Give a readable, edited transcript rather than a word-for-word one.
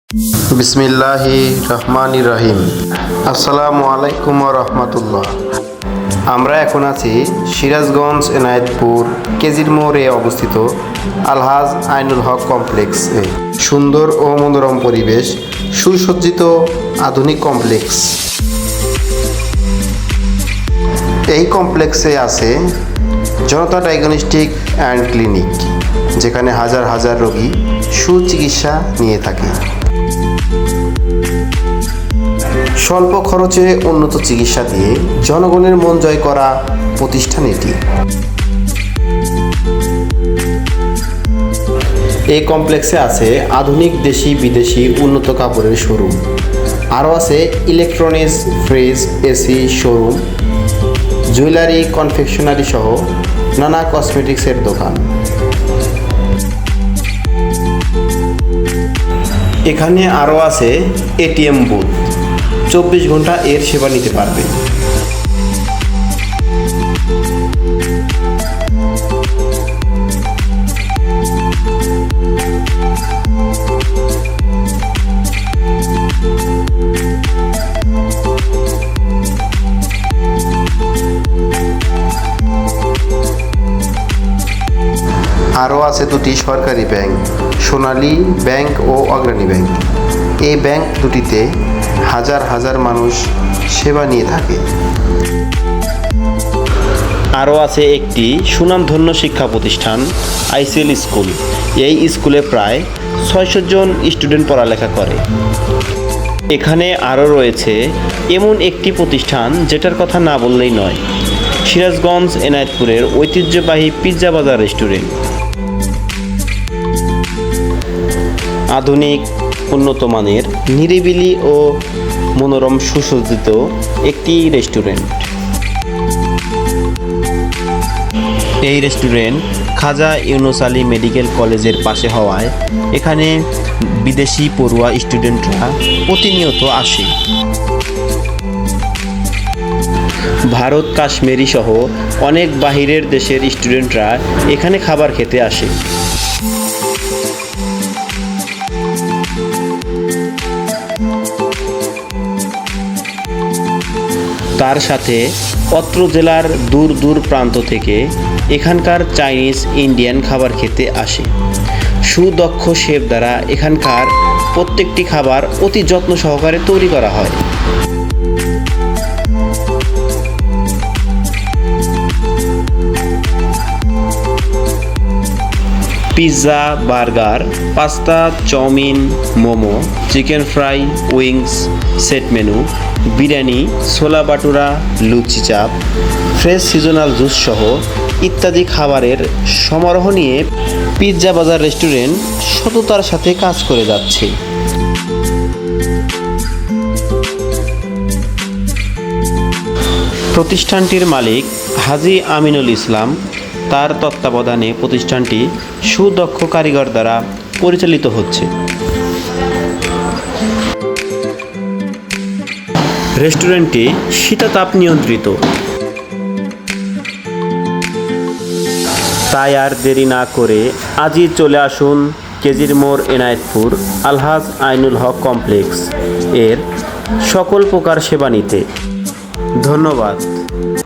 বিসমিল্লাহির রহমানির রহিম। আসসালামু আলাইকুম ওয়া রাহমাতুল্লাহ। আমরা এখন আছি সিরাজগঞ্জ এনায়েতপুর কেজির মোড়ে অবস্থিত আলহাজ আইনুল হক কমপ্লেক্সে। সুন্দর ও মনোরম পরিবেশ, সুসজ্জিত আধুনিক কমপ্লেক্স। এই কমপ্লেক্সে আছে জনতা ডায়াগনস্টিক অ্যান্ড ক্লিনিক, যেখানে হাজার হাজার রোগী সুচিকিৎসা নিয়ে থাকে। স্বল্প খরচে উন্নত চিকিৎসা দিয়ে জনগণের মন জয় করা প্রতিষ্ঠান এটি। এই কমপ্লেক্সে আছে আধুনিক দেশি বিদেশি উন্নত কাপড়ের শোরুম, আরও আছে electronics, fridge, AC showroom, jewellery, confectionery সহ নানা কসমেটিক্সের দোকান। এখানে আরও আছে এটিএম বুথ, 24 ঘন্টা এর সেবা নিতে পারবে। আরও আছে দুটি সরকারি ব্যাংক, সোনালী ব্যাংক ও অগ্রণী ব্যাংক। এই ব্যাংক দুটিতে হাজার হাজার মানুষ সেবা নিয়ে থাকে। আরও আছে একটি সুনামধন্য শিক্ষা প্রতিষ্ঠান আইসিএল স্কুল। এই স্কুলে প্রায় 600 জন স্টুডেন্ট পড়ালেখা করে। এখানে আরও রয়েছে এমন একটি প্রতিষ্ঠান যেটার কথা না বললেই নয়, সিরাজগঞ্জ এনায়েতপুরের ঐতিহ্যবাহী পিৎজা বাজার রেস্টুরেন্ট। আধুনিক, উন্নত মানের, নিরিবিলি ও মনোরম সুসজ্জিত একটি রেস্টুরেন্ট। এই রেস্টুরেন্ট খাজা ইউনুস আলী মেডিকেল কলেজের পাশে হওয়ায় এখানে বিদেশি পড়ুয়া স্টুডেন্টরা প্রতিনিয়ত আসে। ভারত, কাশ্মীরি সহ অনেক বাহিরের দেশের স্টুডেন্টরা এখানে খাবার খেতে আসে। তার সাথে অত্র জেলার দূর দূর প্রান্ত থেকে এখানকার চাইনিজ, ইন্ডিয়ান খাবার খেতে আসে। সুদক্ষ শেফ দ্বারা এখানকার প্রত্যেকটি খাবার অতি যত্ন সহকারে তৈরি করা হয়। Pizza, burger, pasta, chow mein, momo, chicken fry, wings, set menu, biryani, chole বাটুরা, লুচি চাপ, ফ্রেশ সিজনাল জুস সহ ইত্যাদি খাবারের সমারোহ নিয়ে পিৎজা বাজার রেস্টুরেন্ট সততার সাথে কাজ করে যাচ্ছে। প্রতিষ্ঠানটির মালিক হাজী আমিনুল ইসলাম, তার তত্ত্বাবধানে প্রতিষ্ঠানটি সুদক্ষ কারিগর দ্বারা পরিচালিত হচ্ছে। রেস্টুরেন্টটি শীতাতাপ নিয়ন্ত্রিত। তাই আর দেরি না করে আজই চলে আসুন কেজির মোড় এনায়েতপুর আলহাজ আইনুল হক কমপ্লেক্স এর সকল প্রকার সেবা নিতে। ধন্যবাদ।